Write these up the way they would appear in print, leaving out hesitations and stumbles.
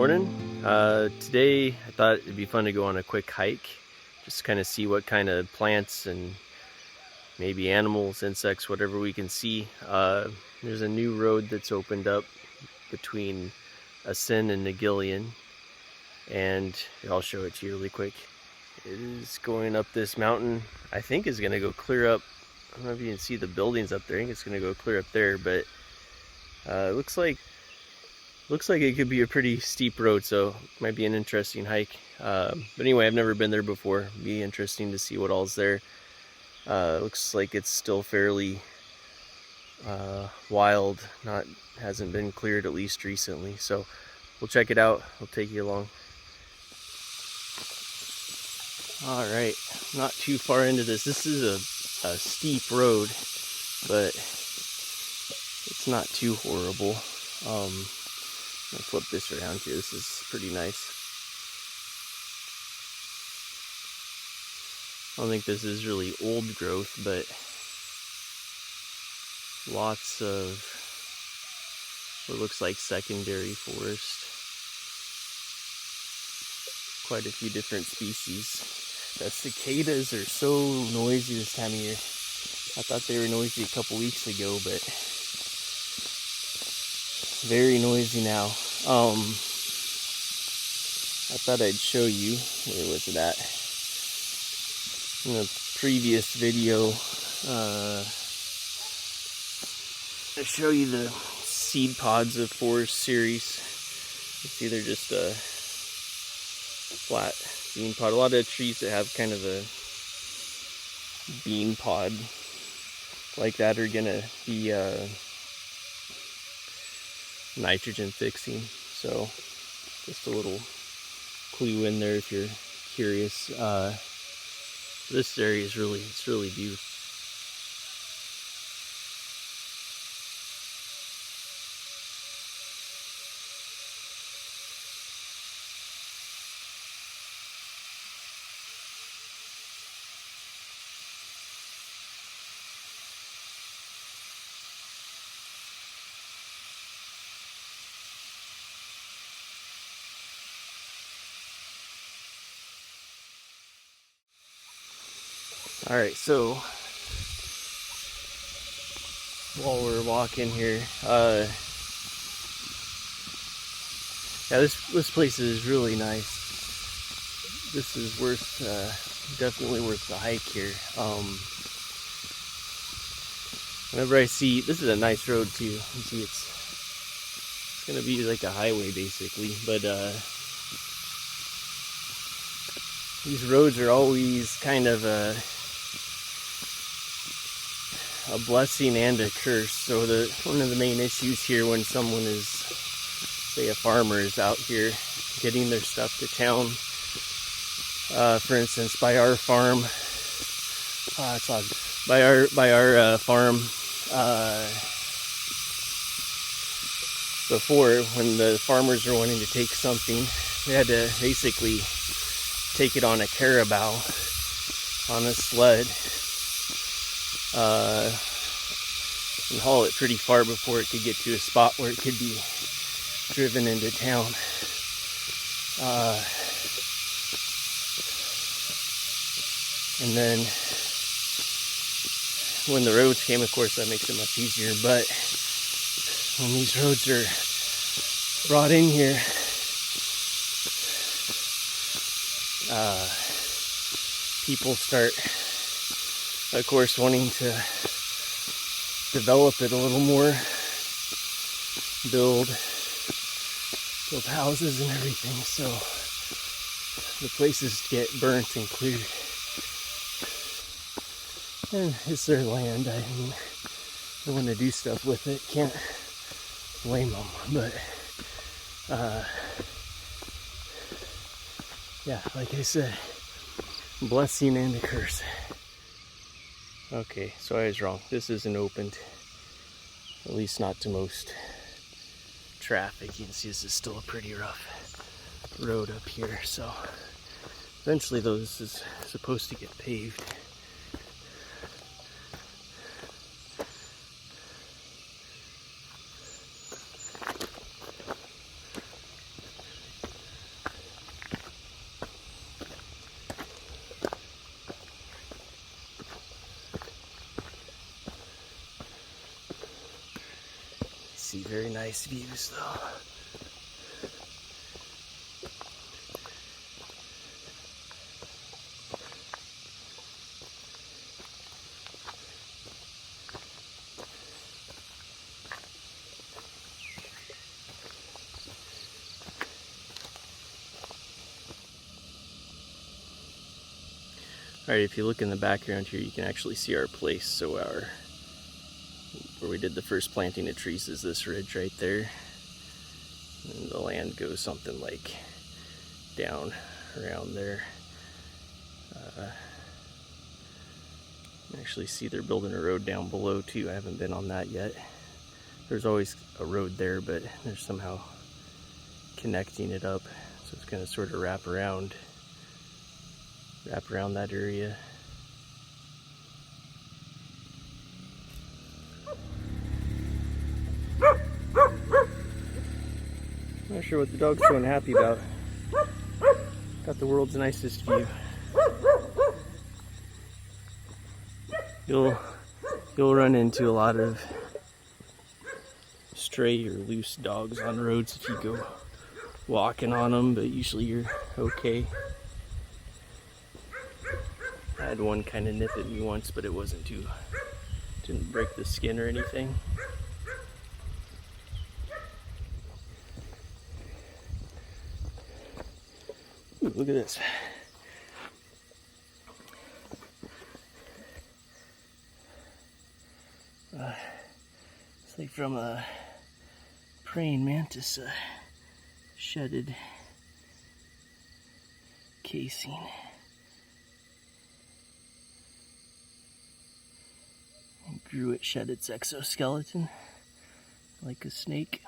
morning. Today I thought it'd be fun to go on a quick hike, just kind of see what kind of plants and maybe animals, insects, whatever we can see. There's a new road that's opened up between Asin and Nagilian, and I'll show it to you really quick. It is going up this mountain. I think is going to go clear up. I don't know if you can see the buildings up there. I think it's going to go clear up there, but it looks like it could be a pretty steep road, so it might be an interesting hike. But anyway, I've never been there before. It'd be interesting to see what all's there. Looks like it's still fairly wild. Hasn't been cleared, at least recently. So we'll check it out. I'll take you along. All right, not too far into this. This is a steep road, but it's not too horrible. I'm gonna flip this around here. This is pretty nice. I don't think this is really old growth, but lots of what looks like secondary forest. Quite a few different species. The cicadas are so noisy this time of year. I thought they were noisy a couple weeks ago, but very noisy now. I thought I'd show you, where was it at? In the previous video, I show you the seed pods of forest series. It's either just a flat bean pod. A lot of trees that have kind of a bean pod like that are gonna be nitrogen fixing. So just a little clue in there if you're curious. This area is really beautiful. All right, so while we're walking here, yeah, this place is really nice. This is definitely worth the hike here. Whenever I see, this is a nice road too. You see, it's gonna be like a highway basically, but these roads are always kind of a blessing and a curse. So one of the main issues here when someone is, say a farmer is out here getting their stuff to town, for instance by our farm, farm, before, when the farmers were wanting to take something, they had to basically take it on a carabao on a sled, and haul it pretty far before it could get to a spot where it could be driven into town. And then when the roads came, of course that makes it much easier, but when these roads are brought in here, people start, of course, wanting to develop it a little more, build houses and everything, so the places get burnt and cleared. And it's their land. I mean, they want to do stuff with it, can't blame them, but yeah, like I said, blessing and a curse. Okay, so I was wrong. This isn't opened, at least not to most traffic. You can see this is still a pretty rough road up here, so eventually though this is supposed to get paved. very nice views though. Alright, if you look in the background here, you can actually see our place. So where we did the first planting of trees is this ridge right there. And the land goes something like down around there. You can actually see they're building a road down below too. I haven't been on that yet. There's always a road there, but they're somehow connecting it up. So it's going to sort of wrap around that area. I'm not sure what the dog's so unhappy about. Got the world's nicest view. You'll run into a lot of stray or loose dogs on roads if you go walking on them, but usually you're okay. I had one kind of nip at me once, but it didn't break the skin or anything. Ooh, look at this. It's like from a praying mantis shedded casing. It grew, it shed its exoskeleton like a snake.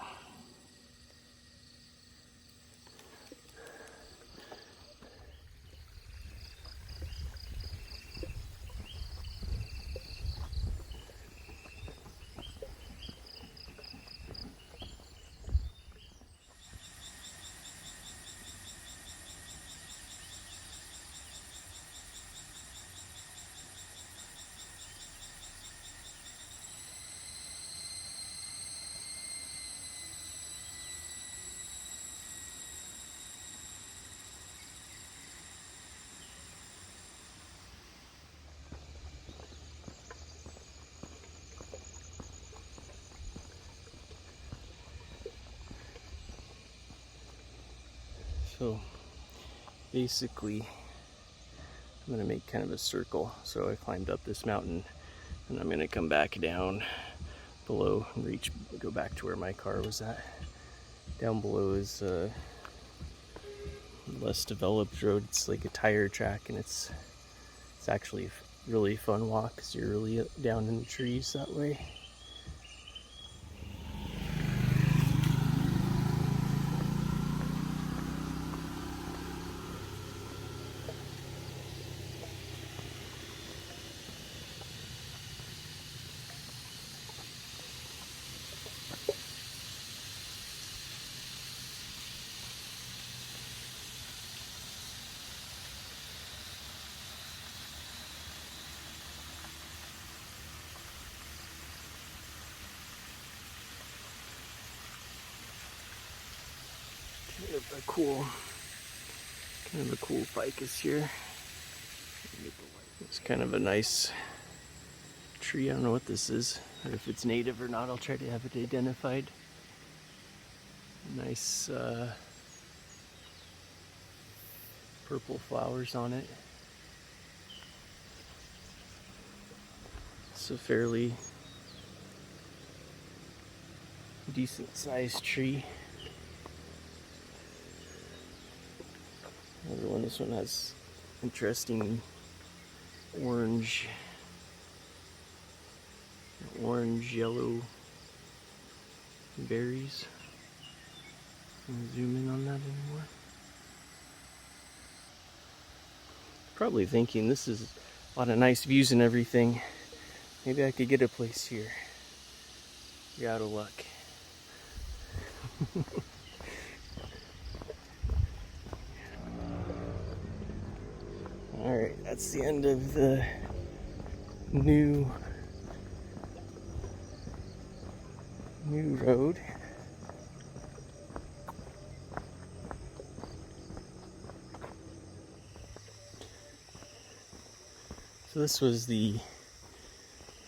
So basically, I'm going to make kind of a circle. So I climbed up this mountain and I'm going to come back down below and go back to where my car was at. Down below is a less developed road. It's like a tire track, and it's actually a really fun walk because you're really down in the trees that way. Kind of a cool ficus here. It's kind of a nice tree. I don't know what this is, or if it's native or not. I'll try to have it identified. Nice purple flowers on it. It's a fairly decent sized tree. Another one, this one has interesting orange yellow berries. I'm gonna zoom in on that anymore. Probably thinking this is a lot of nice views and everything. Maybe I could get a place here. You're out of luck. Alright, that's the end of the new road. So this was the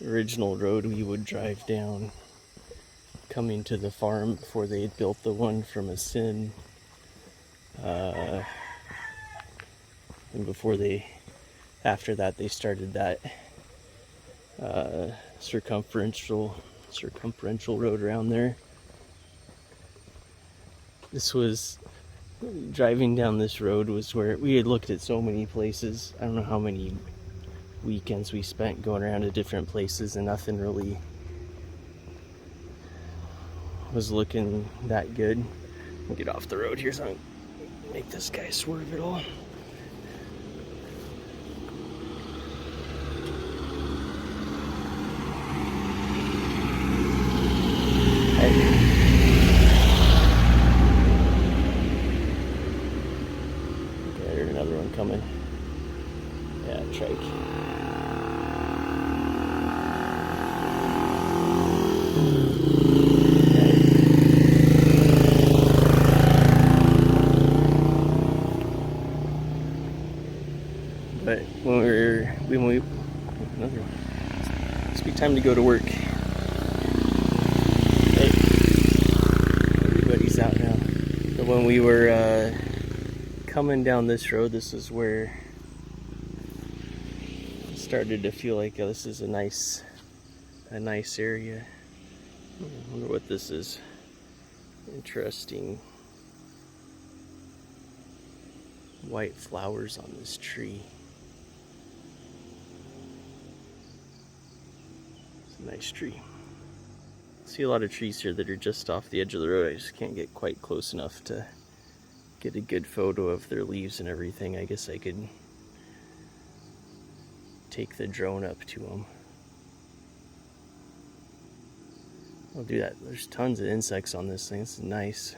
original road we would drive down coming to the farm before they had built the one from a sin. And before after that they started that circumferential road around there. This was, driving down this road was where we had looked at so many places. I don't know how many weekends we spent going around to different places, and nothing really was looking that good. I'll get off the road here so I don't make this guy swerve at all. Okay, there's another one coming. Yeah, trike. But when we another one. It's be time to go to work. Hey, everybody's out now. But when we were coming down this road, this is where it started to feel like this is a nice area. I wonder what this is. Interesting white flowers on this tree. It's a nice tree. See a lot of trees here that are just off the edge of the road. I just can't get quite close enough to get a good photo of their leaves and everything. I guess I could take the drone up to them. I'll do that. There's tons of insects on this thing. This is nice.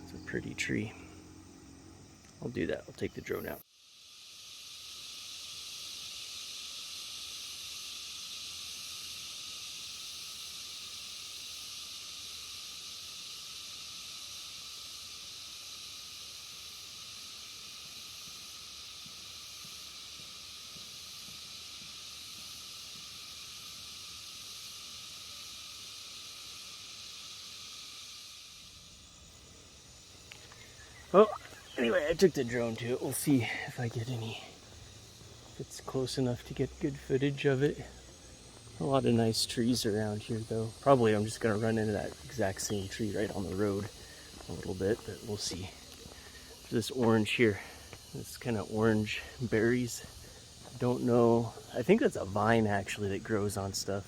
It's a pretty tree. I'll do that. I'll take the drone out. Well, anyway, I took the drone to it. We'll see if I get any, if it's close enough to get good footage of it. A lot of nice trees around here though. Probably I'm just gonna run into that exact same tree right on the road a little bit, but we'll see. There's this orange here. This kind of orange berries. Don't know. I think that's a vine actually that grows on stuff.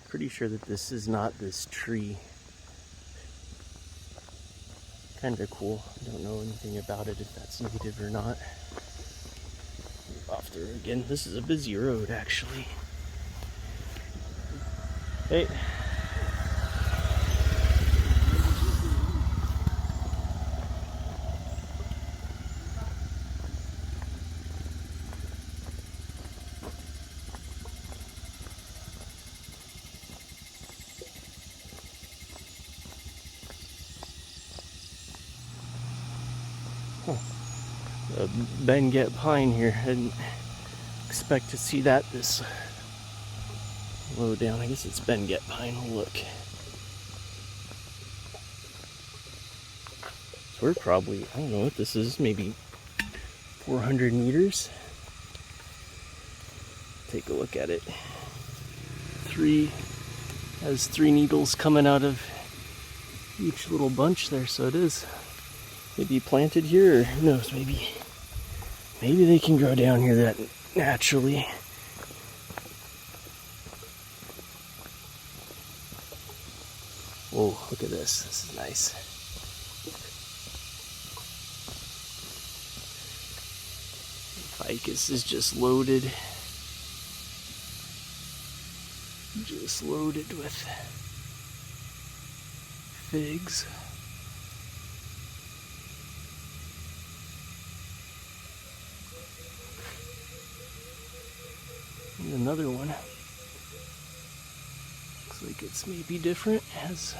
Pretty sure that this is not this tree. Kind of cool. I don't know anything about it, if that's native or not. Off there again. This is a busy road, actually. Hey. A Benguet pine here. I didn't expect to see that this low down. I guess it's Benguet pine. We'll look. So we're probably, I don't know what this is, maybe 400 meters. Take a look at it. Has three needles coming out of each little bunch there, so it is maybe planted here, or who knows, maybe they can grow down here that naturally. Whoa, look at this. This is nice. Ficus is just loaded. Just loaded with figs. And another one. Looks like it's maybe different. It has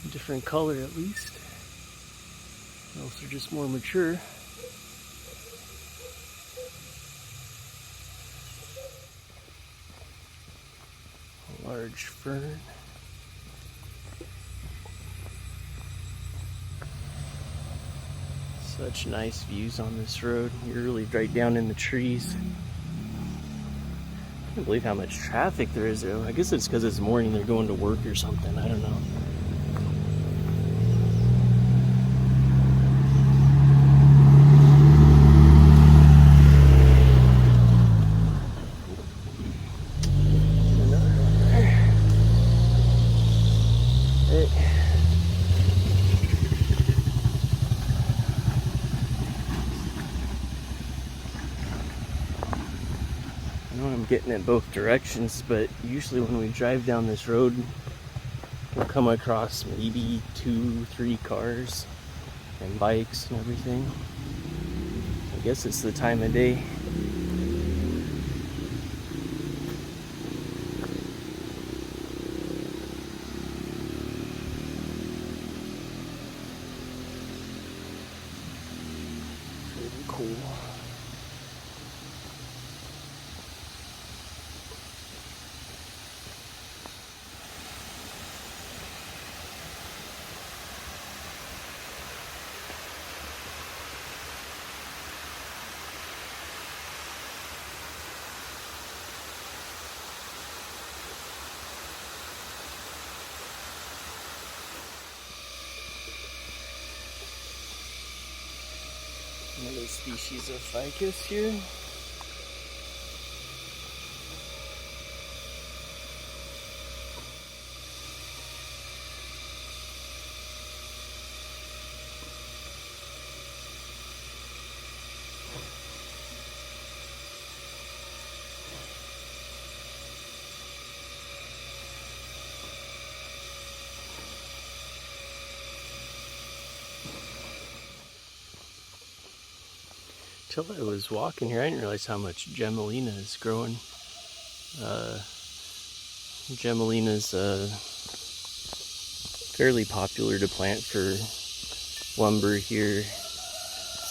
a different color at least. Or else they're just more mature. large fern. Such nice views on this road. You're really right down in the trees. I can't believe how much traffic there is though. I guess it's because it's morning, they're going to work or something. I don't know. I'm getting in both directions, but usually when we drive down this road, we'll come across maybe 2-3 cars and bikes and everything. I guess it's the time of day. Pretty cool. Another species of ficus here. Till I was walking here, I didn't realize how much gmelina is growing. Gmelina is fairly popular to plant for lumber here.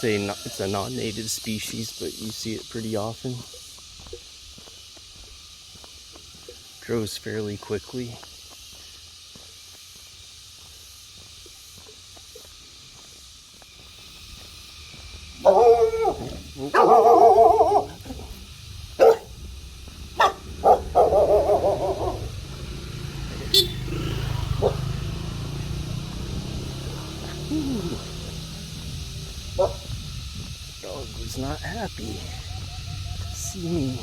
It's a non-native species, but you see it pretty often. Grows fairly quickly. Dog was not happy to see me.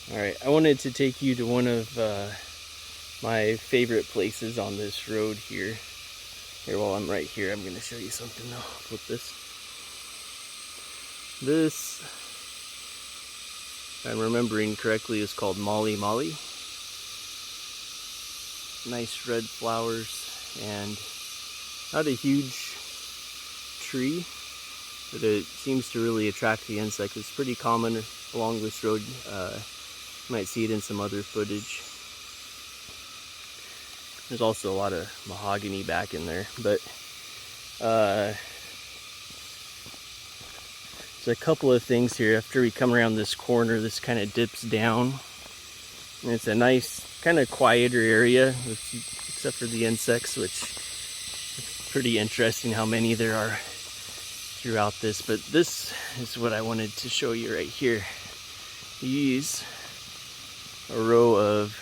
Alright, I wanted to take you to one of my favorite places on this road here. Here, while I'm right here, I'm going to show you something. I'll flip this. This, if I'm remembering correctly, is called Molly Molly. Nice red flowers, and not a huge tree, but it seems to really attract the insect. It's pretty common along this road. You might see it in some other footage. There's also a lot of mahogany back in there, but there's a couple of things here. After we come around this corner, this kind of dips down, and it's a nice kind of quieter area, except for the insects, which is pretty interesting how many there are throughout this. But this is what I wanted to show you right here. These a row of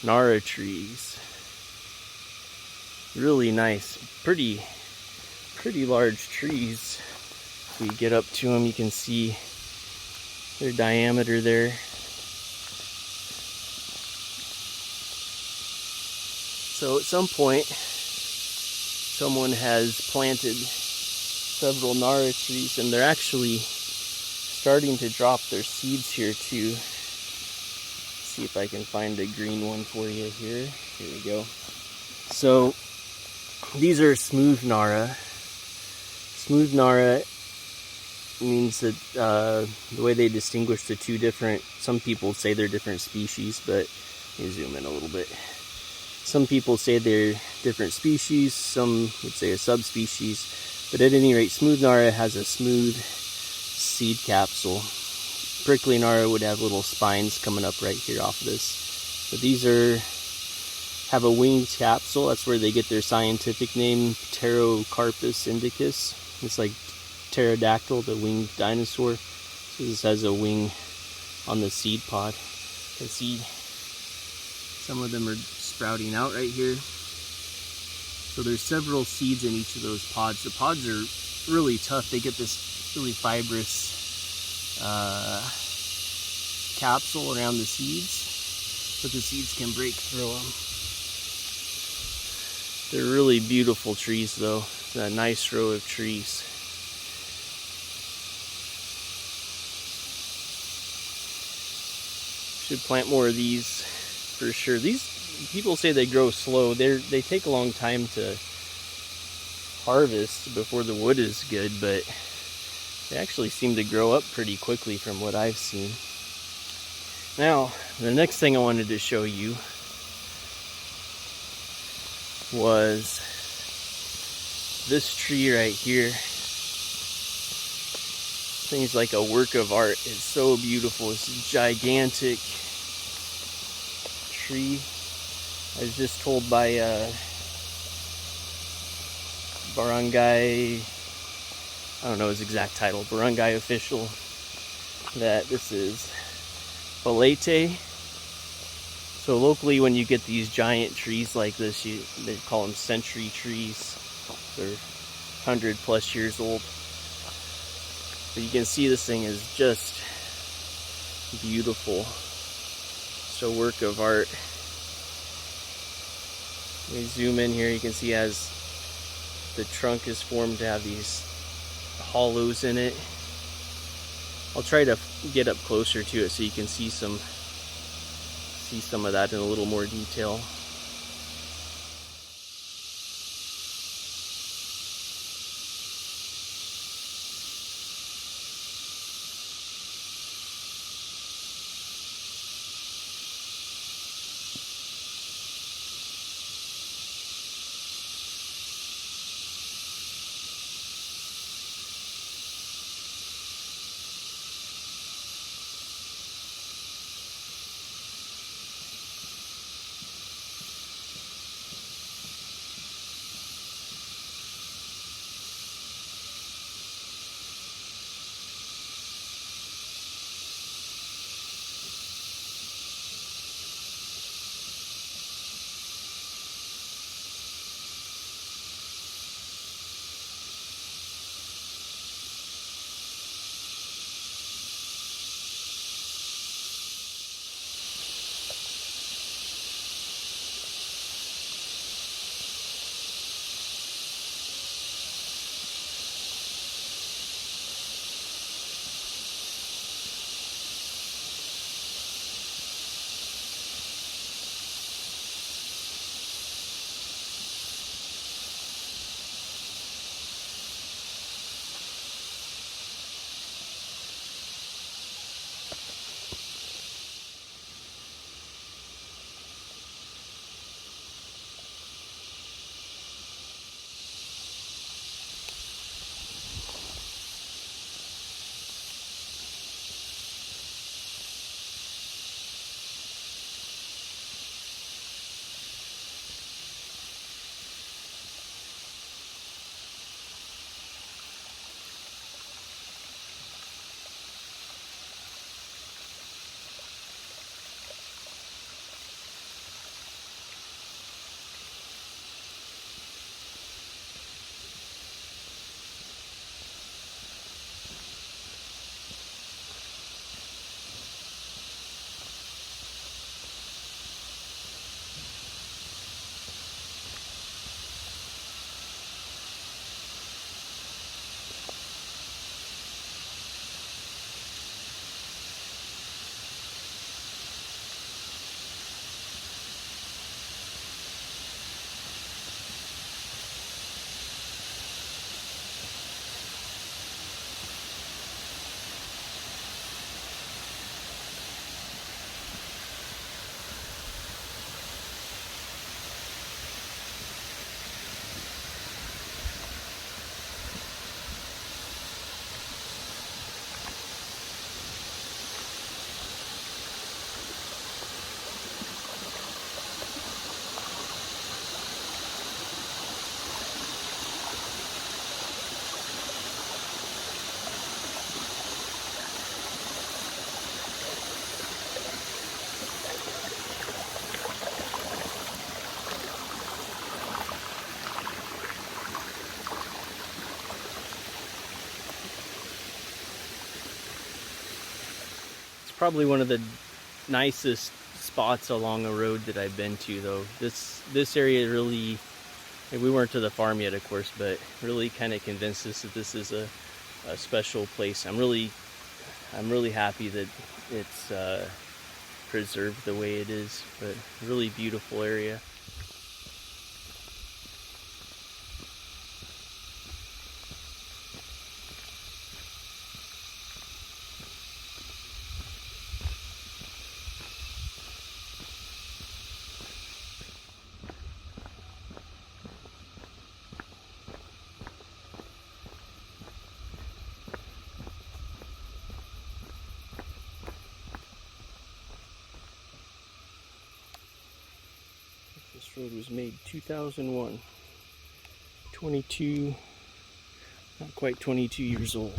Narra trees. Really nice, pretty large trees. If we get up to them, you can see their diameter there. So at some point, someone has planted several Narra trees, and they're actually starting to drop their seeds here too. See if I can find a green one for you here. Here we go. So these are smooth Narra. Smooth Narra means that the way they distinguish the two different, some people say they're different species, but let me zoom in a little bit. Some people say they're different species, some would say a subspecies, but at any rate, smooth Narra has a smooth seed capsule. Prickly Narra would have little spines coming up right here off of this. But these have a winged capsule. That's where they get their scientific name, Pterocarpus indicus. It's like pterodactyl, the winged dinosaur. So this has a wing on the seed pod. You can see some of them are sprouting out right here. So there's several seeds in each of those pods. The pods are really tough. They get this really fibrous capsule around the seeds, but the seeds can break through them. They're really beautiful trees though. It's a nice row of trees. Should plant more of these for sure. These people say they grow slow. They take a long time to harvest before the wood is good, but they actually seem to grow up pretty quickly from what I've seen. Now, the next thing I wanted to show you was this tree right here. This thing's like a work of art. It's so beautiful. It's a gigantic tree. I was just told by barangay, I don't know his exact title, barangay official, that this is Balete. So locally, when you get these giant trees like this, they call them century trees. They're 100+ years old. But you can see this thing is just beautiful. It's a work of art. Let me zoom in here. You can see as the trunk is formed to have these hollows in it. I'll try to get up closer to it so you can see some of that in a little more detail. probably one of the nicest spots along a road that I've been to, though. This area really, we weren't to the farm yet, of course, but really kind of convinced us that this is a special place. I'm really happy that it's preserved the way it is, but really beautiful area. This road was made 2001. 22, not quite 22 years old.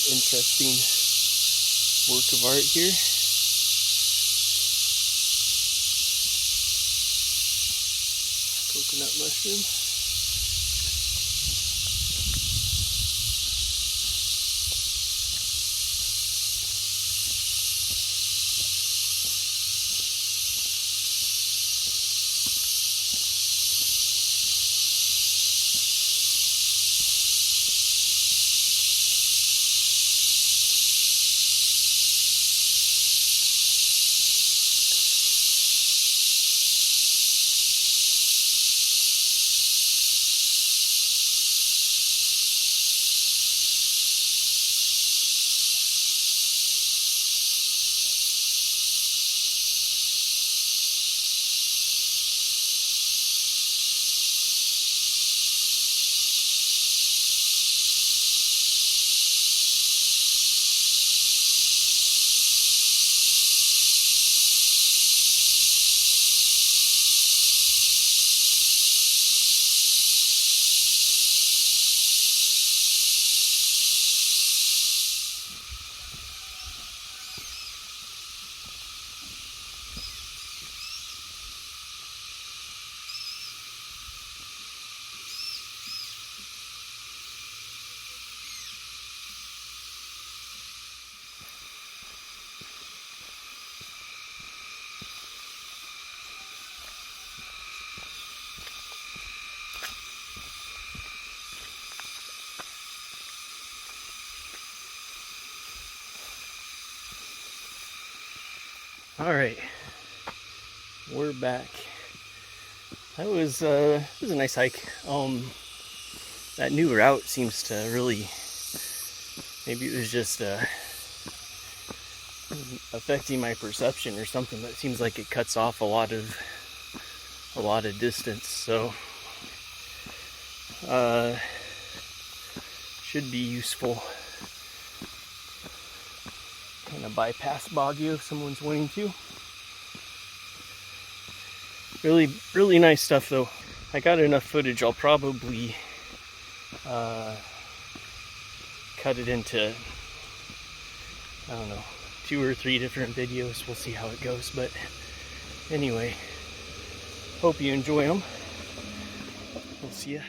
Interesting work of art here. Coconut mushroom. All right, we're back. That was a nice hike. That new route seems to really, maybe it was just affecting my perception or something, but it seems like it cuts off a lot of distance. So should be useful. Kind of bypass Baguio if someone's wanting to. Really, really nice stuff though. I got enough footage. I'll probably cut it into, I don't know, 2 or 3 different videos. We'll see how it goes. But anyway, hope you enjoy them. We'll see ya.